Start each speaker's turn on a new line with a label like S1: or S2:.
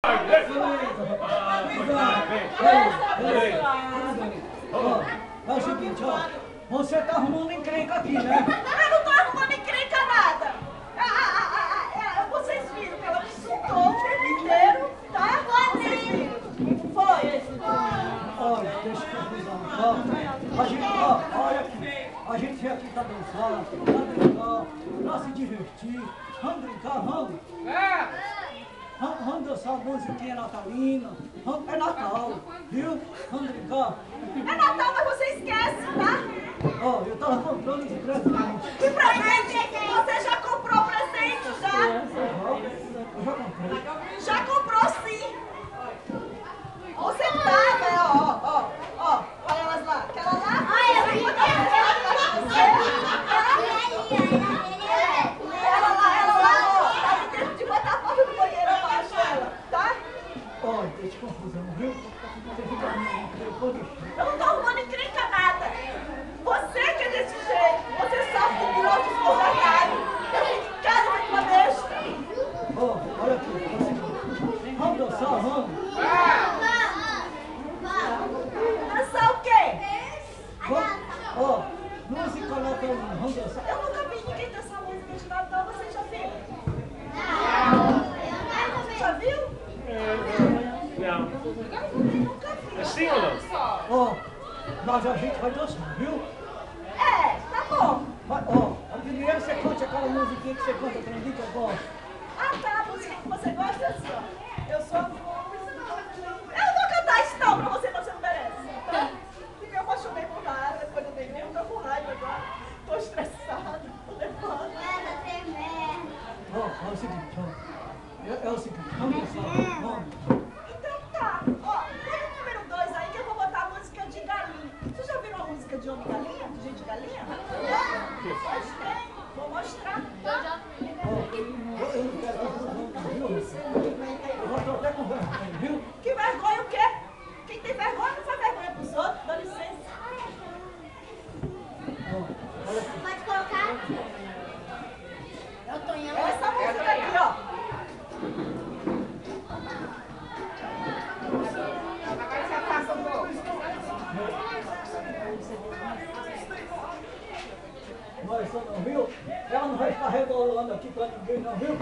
S1: É o seguinte, ó. Você tá arrumando encrenca aqui, né?
S2: Eu não tô arrumando encrenca nada. Vocês viram que ela me insultou o tempo inteiro, tá? Vocês viram. Foi esse.
S1: Olha, deixa eu confusão. Olha aqui. A gente aqui tá dançando, pra brincar, pra se divertir. Vamos brincar, vamos? Vamos dançar uma musiquinha natalina. É Natal, viu? Vamos brincar.
S2: É Natal, mas você esquece, tá?
S1: Ó, eu tava comprando de presente.
S2: Que presente? Você já comprou presente, já?
S1: Eu já comprei.
S2: Já comprou, sim. Você tá, né? Ó. Olha elas lá. Aquela lá. Ela lá, ó. Tá me tendo de botar a porta do banheiro abaixo, ela, tá?
S1: Olha, deixa confusão, viu? Você fica arrumando depois.
S2: Eu não tô arrumando encrenca nada. Você que é desse jeito. Você sofre de piloto desgovernado. Eu fico em casa feito uma besta.
S1: Ó, olha aqui, vamos dançar, vamos?
S2: Dançar o quê?
S1: Ó, música natalina, vamos dançar.
S2: Eu nunca vi ninguém dançar música de Natal. Você já viu? Já viu?
S3: Não.
S2: Nunca vi.
S3: É sim ou não?
S1: Ó, mas a gente vai dançar, viu?
S2: Tá bom.
S1: Mas, ó, primeiro você cante aquela musiquinha que você canta pra mim que eu gosto.
S2: Ah, tá. A música que você gosta é assim, ó. Eu sou... Eu não vou cantar isso não pra você não merece. Tá? Porque eu apaixonei por nada, depois eu dei mesmo, tô com raiva agora. Tô estressada, tô levando.
S1: Ó, é o seguinte, ó. É o seguinte, vamos dançar, vamos.
S2: Então tá. Ó, põe o número 2 aí que eu vou botar a música de galinha. Vocês já viram a música de homem galinha? De gente galinha? Pois tem. Vou mostrar.
S1: Ó, eu não quero confusão, viu? Eu já tô até com vergonha, viu?
S2: Que vergonha o quê? Quem tem vergonha não faz vergonha pros outros. Dá licença.
S1: Ó, olha aqui.
S4: Pode colocar? Eu tô em
S2: Essa música aqui, ó.
S1: Mas só não, viu? Ela não vai ficar rebolando aqui pra ninguém, não, viu?